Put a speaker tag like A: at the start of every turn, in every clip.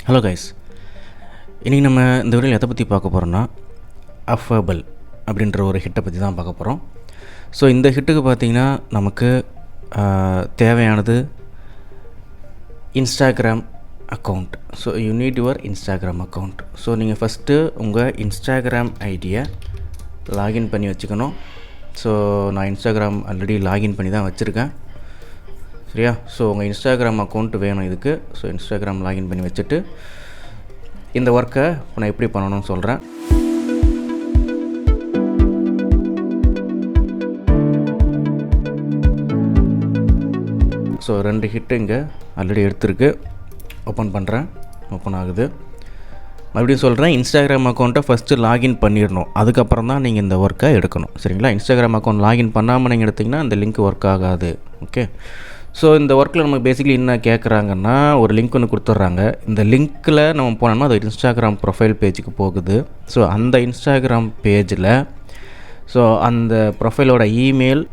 A: Hello guys, இன்றைக்கி நம்ம இந்த வீடியோவில் எதை பற்றி பார்க்க போகிறோன்னா அஃபர்பிள் அப்படின்ற ஒரு ஹிட்டை பற்றி தான் பார்க்க போகிறோம். ஸோ இந்த ஹிட்டுக்கு பார்த்திங்கன்னா நமக்கு தேவையானது Instagram account. So you need your Instagram account. So நீங்கள் ஃபஸ்ட்டு உங்கள் இன்ஸ்டாகிராம் ஐடியை லாகின் பண்ணி வச்சுக்கணும். ஸோ நான் இன்ஸ்டாகிராம் ஆல்ரெடி லாகின் பண்ணி தான் வச்சுருக்கேன், சரியா? ஸோ உங்கள் இன்ஸ்டாகிராம் அக்கௌண்ட் வேணும் இதுக்கு. ஸோ இன்ஸ்டாகிராம் லாகின் பண்ணி வச்சுட்டு இந்த ஒர்க்கை நான் எப்படி பண்ணணும்னு சொல்கிறேன். ஸோ 2 ஹிட்டு இங்கே ஆல்ரெடி எடுத்துருக்கு. ஓப்பன் பண்ணுறேன், ஓப்பன் ஆகுது. மறுபடியும் சொல்கிறேன், இன்ஸ்டாகிராம் அக்கௌண்ட்டை ஃபஸ்ட்டு லாகின் பண்ணிடணும், அதுக்கப்புறம் தான் நீங்கள் இந்த ஒர்க்கை எடுக்கணும், சரிங்களா? இன்ஸ்டாகிராம் அக்கௌண்ட் லாகின் பண்ணாமல் நீங்கள் எடுத்திங்கன்னா இந்த லிங்க் ஒர்க் ஆகாது. ஓகே, ஸோ இந்த ஒர்க்கில் நமக்கு பேசிக்கலி என்ன கேட்குறாங்கன்னா, ஒரு லிங்க் ஒன்று கொடுத்துட்றாங்க. இந்த லிங்க்கில் நம்ம போனோம்னா அது இன்ஸ்டாகிராம் ப்ரொஃபைல் பேஜுக்கு போகுது. ஸோ அந்த இன்ஸ்டாகிராம் பேஜில் ஸோ அந்த ப்ரொஃபைலோட email,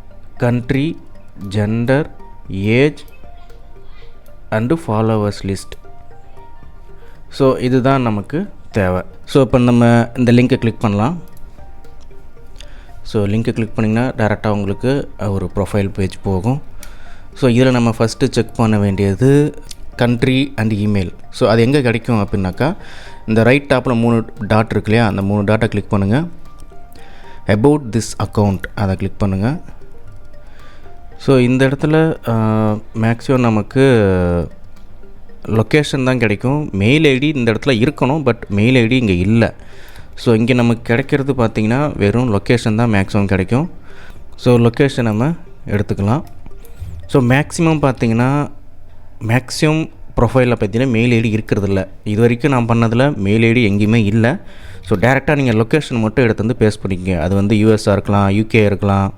A: country, gender, age and followers list. So இதுதான் நமக்கு தேவை. ஸோ இப்போ நம்ம இந்த லிங்க்கை கிளிக் பண்ணலாம். ஸோ லிங்க்கை கிளிக் பண்ணிங்கன்னா டேரெக்டாக உங்களுக்கு ஒரு ப்ரொஃபைல் பேஜ் போகும். ஸோ இதில் நம்ம ஃபஸ்ட்டு செக் பண்ண வேண்டியது கண்ட்ரி அண்ட் இமெயில். ஸோ அது எங்கே கிடைக்கும் அப்படின்னாக்கா, இந்த ரைட் டாப்பில் 3 டாட் இருக்கு இல்லையா, அந்த 3 டாட்டை கிளிக் பண்ணுங்கள். அபவுட் திஸ் அக்கௌண்ட் அதை கிளிக் பண்ணுங்கள். ஸோ இந்த இடத்துல மேக்ஸிமம் நமக்கு லொக்கேஷன் தான் கிடைக்கும். மெயில் ஐடி இந்த இடத்துல இருக்கணும், பட் மெயில் ஐடி இங்கே இல்லை. ஸோ இங்கே நமக்கு கிடைக்கிறது பார்த்திங்கன்னா வெறும் லொக்கேஷன் தான் மேக்ஸிமம் கிடைக்கும். ஸோ லொக்கேஷன் நம்ம எடுத்துக்கலாம். ஸோ மேக்ஸிமம் பார்த்திங்கன்னா மேக்ஸிமம் ப்ரொஃபைலில் பார்த்தீங்கன்னா மெயில் ஐடி இருக்கிறதில்ல. இது வரைக்கும் நான் பண்ணதில் மெயில் ஐடி எங்கேயுமே இல்லை. ஸோ டேரெக்டாக நீங்கள் லொக்கேஷன் மட்டும் எடுத்து வந்து பேஸ்ட் பண்ணிக்கங்க. அது வந்து யூஎஸ்ஆ இருக்கலாம், யூகே இருக்கலாம்,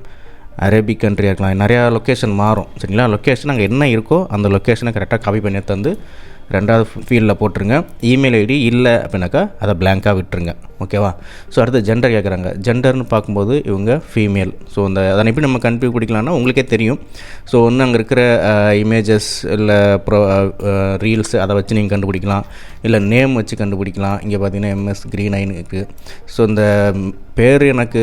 A: அரேபிக் கண்ட்ரியாக இருக்கலாம், நிறையா லொக்கேஷன் மாறும், சரிங்களா? லொக்கேஷன் அங்கே என்ன இருக்கோ அந்த லொக்கேஷனை கரெக்டாக காப்பி பண்ணி எடுத்து வந்து 2வது ஃபீல்டில் போட்டுருங்க. இமெயில் ஐடி இல்லை அப்படின்னாக்கா அதை பிளாங்காக விட்டுருங்க, ஓகேவா? ஸோ அடுத்து ஜெண்டர் கேட்குறாங்க. ஜெண்டர்னு பார்க்கும்போது இவங்க ஃபீமேல். ஸோ அதை எப்படி நம்ம கண்டுபிடிக்கலாம்னா உங்களுக்கே தெரியும். ஸோ ஒன்று அங்கே இருக்கிற இமேஜஸ் இல்லை ரீல்ஸ் அதை வச்சு நீங்கள் கண்டுபிடிக்கலாம், இல்லை நேம் வச்சு கண்டுபிடிக்கலாம். இங்கே பார்த்தீங்கன்னா MS Green9 இருக்குது. ஸோ இந்த பேர் எனக்கு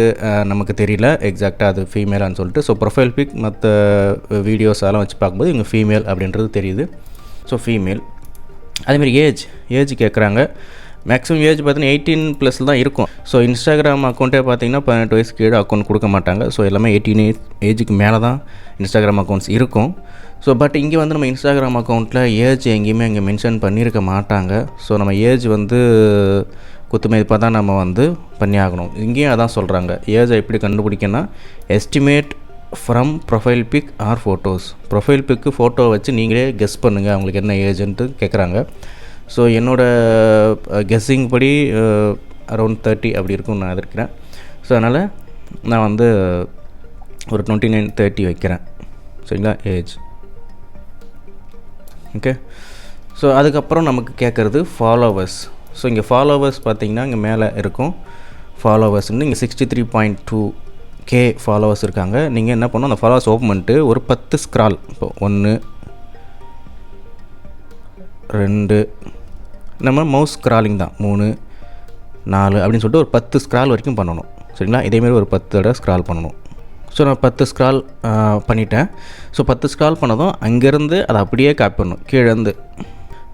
A: நமக்கு தெரியல எக்ஸாக்டாக அது ஃபீமேலான்னு சொல்லிட்டு. ஸோ ப்ரொஃபைல் பிக் மற்ற வீடியோஸ் அதெல்லாம் வச்சு பார்க்கும்போது இவங்க ஃபீமேல் அப்படின்றது தெரியுது. So female. அதேமாதிரி ஏஜ் கேட்குறாங்க. மேக்ஸிமம் ஏஜ் பார்த்தீங்கன்னா 18+ தான் இருக்கும். ஸோ இன்ஸ்டாகிராம் அக்கௌண்ட்டே பார்த்தீங்கன்னா 18 வயசு கீழே அக்கௌண்ட் கொடுக்க மாட்டாங்க. ஸோ எல்லாமே 18 ஏஜுக்கு மேலே தான் இன்ஸ்டாகிராம் அக்கௌண்ட்ஸ் இருக்கும். ஸோ பட் இங்கே வந்து நம்ம இன்ஸ்டாகிராம் அக்கௌண்ட்டில் ஏஜ் எங்கேயுமே அங்கே மென்ஷன் பண்ணியிருக்க மாட்டாங்க. ஸோ நம்ம ஏஜ் வந்து குத்துமதிப்பாக தான் நம்ம வந்து பண்ணி ஆகணும். இங்கேயும் அதான் சொல்கிறாங்க. ஏஜை எப்படி கண்டுபிடிக்கன்னா, estimate from profile pic or photos. Profile பிக்கு ஃபோட்டோ வச்சு நீங்களே கெஸ் பண்ணுங்கள் அவங்களுக்கு என்ன ஏஜென்ட்டு கேட்குறாங்க. ஸோ என்னோடய கெஸ்ஸிங் படி அரௌண்ட் 30 அப்படி இருக்கும்னு நான் எதிர்க்கிறேன். ஸோ அதனால் நான் வந்து ஒரு 29-30 வைக்கிறேன், சரிங்களா? Age okay. ஸோ அதுக்கப்புறம் நமக்கு கேட்குறது ஃபாலோவர்ஸ். ஸோ இங்கே ஃபாலோவர்ஸ் பார்த்திங்கன்னா இங்கே மேலே இருக்கும் ஃபாலோவர்ஸ்ன்னு. இங்கே 63.2K ஃபாலோவர்ஸ் இருக்காங்க. நீங்கள் என்ன பண்ணணும், அந்த ஃபாலோவர்ஸ் ஓப்பன் பண்ணிட்டு ஒரு 10 ஸ்க்ரால், இப்போ 1 2 நம்ம மவுஸ் ஸ்க்ராலிங் தான் 3 4 அப்படின்னு சொல்லிட்டு ஒரு 10 ஸ்க்ரால் வரைக்கும் பண்ணணும், சரிங்களா? இதேமாரி ஒரு 10 தடவை ஸ்க்ரால் பண்ணணும். ஸோ நான் 10 ஸ்க்ரால் பண்ணிட்டேன். ஸோ 10 ஸ்க்ரால் பண்ணதும் அங்கேருந்து அதை அப்படியே காப்பி பண்ணணும் கீழேருந்து.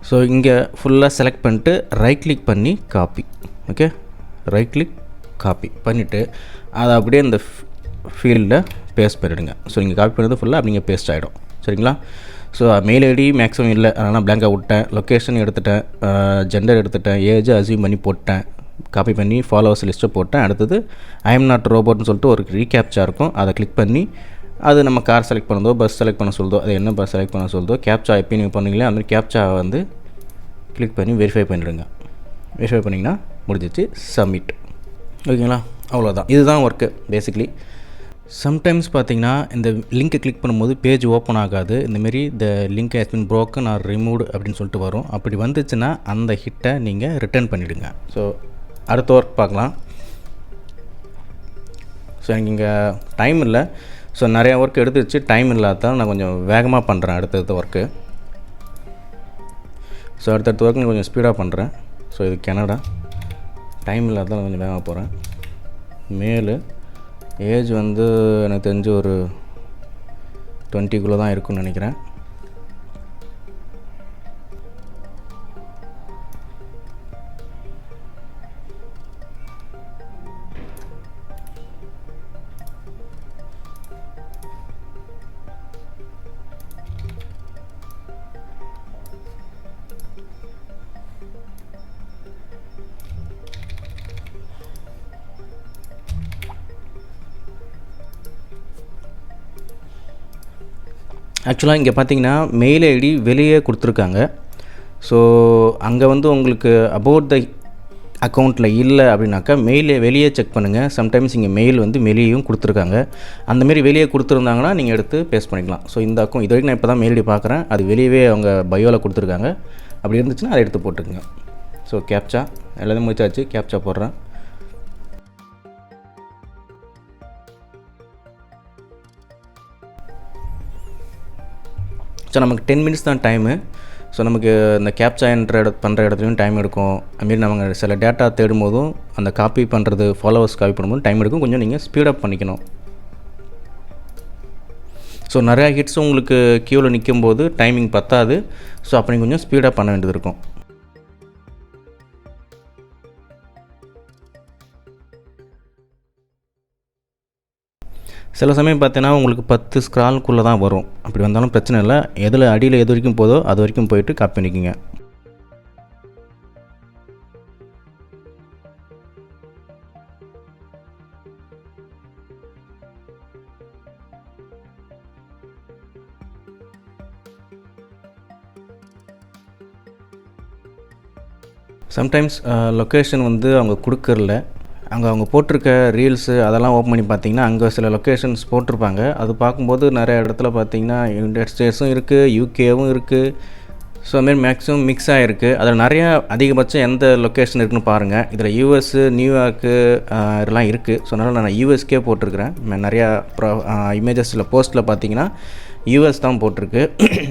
A: ஸோ இங்கே ஃபுல்லாக செலக்ட் பண்ணிட்டு ரைட் கிளிக் பண்ணி copy. Okay, right click copy பண்ணிவிட்டு அதை அப்படியே இந்த ஃபீல்டில் பேஸ்ட் பண்ணிவிடுங்க. ஸோ இங்கே காப்பி பண்ணது ஃபுல்லாக அப்படிங்க பேஸ்ட் ஆகிடும், சரிங்களா? ஸோ மெயில் ஐடி மேக்ஸிமம் இல்லை, அதனால் பிளாங்காக விட்டேன். லொக்கேஷன் எடுத்துட்டேன், ஜெண்டர் எடுத்துட்டேன், ஏஜ் அசியூம் பண்ணி போட்டேன், காப்பி பண்ணி ஃபாலோவர்ஸ் லிஸ்ட்டை போட்டேன். அடுத்தது ஐ எம் நாட் ரோபோட்னு சொல்லிட்டு ஒரு ரீகேப்ச்சா இருக்கும், அதை கிளிக் பண்ணி அது நம்ம கார் செலக்ட் பண்ணதோ பஸ் செலக்ட் பண்ண சொல்லுதோ, அது என்ன பஸ் செலக்ட் பண்ண சொல்லுதோ, கேப்ச்சா எப்போ நீங்கள் பண்ணுவீங்களோ அந்த மாதிரி கேப்ச்சாவை வந்து கிளிக் பண்ணி வெரிஃபை பண்ணிவிடுங்க. வெரிஃபை பண்ணிங்கன்னா முடிஞ்சிச்சு, சப்மிட். ஓகேங்களா? அவ்வளோதான். இதுதான் ஒர்க்கு பேசிக்லி. சம்டைம்ஸ் பார்த்திங்கன்னா இந்த லிங்க்கை கிளிக் பண்ணும்போது பேஜ் ஓப்பன் ஆகாது. இந்தமாரி the link has been broken or removed அப்படின்னு சொல்லிட்டு வரும். அப்படி வந்துச்சுன்னா அந்த ஹிட்டை நீங்கள் ரிட்டர்ன் பண்ணிவிடுங்க. ஸோ அடுத்த ஒர்க் பார்க்கலாம். ஸோ எனக்கு இங்கே டைம் இல்லை. ஸோ நிறையா ஒர்க் எடுத்து வச்சு டைம் இல்லாதான் நான் கொஞ்சம் வேகமாக பண்ணுறேன் அடுத்தடுத்த ஒர்க்கு. ஸோ அடுத்தடுத்த ஒர்க் கொஞ்சம் ஸ்பீடாக பண்ணுறேன். ஸோ இது கனடா, டைம் இல்லாததால் கொஞ்சம் வேகமாக போகிறேன். மேலு ஏஜ் வந்து எனக்கு தெரிஞ்சு ஒரு 20 தான் இருக்குன்னு நினைக்கிறேன். ஆக்சுவலாக இங்கே பார்த்தீங்கன்னா மெயில் ஐடி வெளியே கொடுத்துருக்காங்க. ஸோ அங்கே வந்து உங்களுக்கு அபவுட் த அக்கௌண்ட்டில் இல்லை அப்படின்னாக்கா வெளியே செக் பண்ணுங்கள். சம்டைம்ஸ் இங்கே மெயில் வந்து வெளியேயும் கொடுத்துருக்காங்க. அந்தமாரி வெளியே கொடுத்துருந்தாங்கன்னா நீங்கள் எடுத்து பேஸ்ட் பண்ணிக்கலாம். ஸோ இந்த அக்கௌண்ட் இது வரைக்கும் நான் இப்போ தான் மெயில் ஐடி பார்க்குறேன். அது வெளியவே அவங்க பயோவில் கொடுத்துருக்காங்க. அப்படி இருந்துச்சுன்னா அதை எடுத்து போட்டுக்குங்க. ஸோ கேப்சா எல்லாத்தையும் முடிச்சாச்சு. கேப்சா போடுறேன். ஸோ நமக்கு 10 மினிட்ஸ் தான் டைமு. ஸோ நமக்கு இந்த கேப்சா பண்ணுற இடத்துலையும் டைம் எடுக்கும். அதுமாரி நம்ம சில டேட்டா தேடும் போதும் அந்த காப்பி பண்ணுறது ஃபாலோவர்ஸ் காப்பி பண்ணும்போது டைம் எடுக்கும். கொஞ்சம் நீங்கள் ஸ்பீடப் பண்ணிக்கணும். ஸோ நிறையா ஹிட்ஸ் உங்களுக்கு க்யூவில் நிற்கும் போது டைமிங் பத்தாது. ஸோ அப்போ நீங்கள் கொஞ்சம் ஸ்பீடாக பண்ண வேண்டியது இருக்கும். சில சமயம் பார்த்தீங்கன்னா உங்களுக்கு 10 ஸ்க்ரால்குள்ளே தான் வரும். அப்படி வந்தாலும் பிரச்சனை இல்லை. எதில் அடியில் எது வரைக்கும் போதோ அது வரைக்கும் போயிட்டு காப்பி பண்ணிக்கோங்க. சம்டைம்ஸ் லொக்கேஷன் வந்து அவங்க கொடுக்கறல, அவங்க போட்டிருக்க ரீல்ஸு அதெல்லாம் ஓப்பன் பண்ணி பார்த்தீங்கன்னா அங்கே சில லொக்கேஷன்ஸ் போட்டிருப்பாங்க. அது பார்க்கும்போது நிறைய இடத்துல பார்த்தீங்கன்னா யுனைடெட் ஸ்டேட்ஸும் இருக்குது, யூகேவும் இருக்குது. ஸோ அதுமாரி மேக்ஸிமம் மிக்ஸ் ஆகிருக்கு. அதில் நிறையா அதிகபட்சம் எந்த லொக்கேஷன் இருக்குதுன்னு பாருங்கள். இதில் யூஎஸ்ஸு, நியூயார்க்கு இதெல்லாம் இருக்குது. ஸோ அதனால் நான் யூஎஸ்கே போட்டிருக்கிறேன். நிறையா இமேஜஸில் போஸ்ட்டில் பார்த்தீங்கன்னா யூஎஸ் தான் போட்டிருக்கு.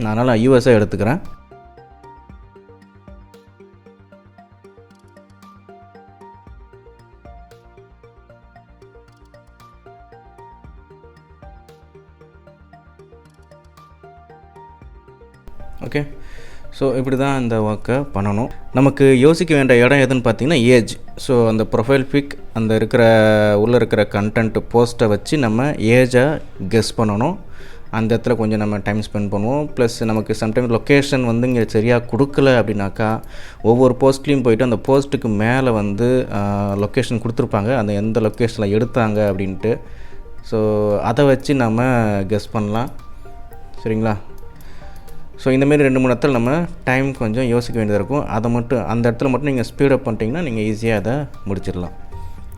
A: அதனால் நான் யூஎஸ்ஸை எடுத்துக்கிறேன். ஓகே, ஸோ இப்படி தான் இந்த ஒர்க்கை பண்ணணும். நமக்கு யோசிக்க வேண்டிய இடம் எதுன்னு பார்த்தீங்கன்னா ஏஜ். ஸோ அந்த ப்ரொஃபைல் பிக் அந்த உள்ளே இருக்கிற கண்டென்ட் போஸ்ட்டை வச்சு நம்ம ஏஜை கெஸ் பண்ணணும். அந்த இடத்துல கொஞ்சம் நம்ம டைம் ஸ்பெண்ட் பண்ணுவோம். ப்ளஸ் நமக்கு சம்டைம்ஸ் லொக்கேஷன் வந்து இங்கே சரியாக கொடுக்கல அப்படின்னாக்கா ஒவ்வொரு போஸ்ட்லேயும் போய்ட்டு அந்த போஸ்ட்டுக்கு மேலே வந்து லொக்கேஷன் கொடுத்துருப்பாங்க, அந்த எந்த லொக்கேஷனில் எடுத்தாங்க அப்படின்ட்டு. ஸோ அதை வச்சு நம்ம கெஸ் பண்ணலாம். சரிங்களா? ஸோ இந்தமாரி 2-3 இடத்துல நம்ம டைம் கொஞ்சம் யோசிக்க வேண்டியதாக இருக்கும். அந்த இடத்துல மட்டும் நீங்கள் ஸ்பீடப் பண்ணிட்டீங்கன்னா நீங்கள் ஈஸியாக அதை முடிச்சிடலாம்.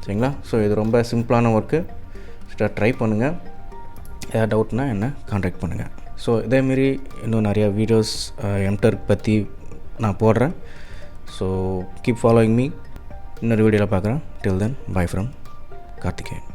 A: சரிங்களா? ஸோ இது ரொம்ப சிம்பிளான ஒர்க்கு. ட்ரை பண்ணுங்கள். ஏதாவது டவுட்னா என்ன கான்டாக்ட் பண்ணுங்கள். ஸோ இதேமாரி இன்னும் நிறையா வீடியோஸ் எம்டர்க் பற்றி நான் போடுறேன். So keep following me. இன்னொரு வீடியோவில் பார்க்குறேன். டில் தென் பை ஃப்ரம் கார்த்திகேயன்.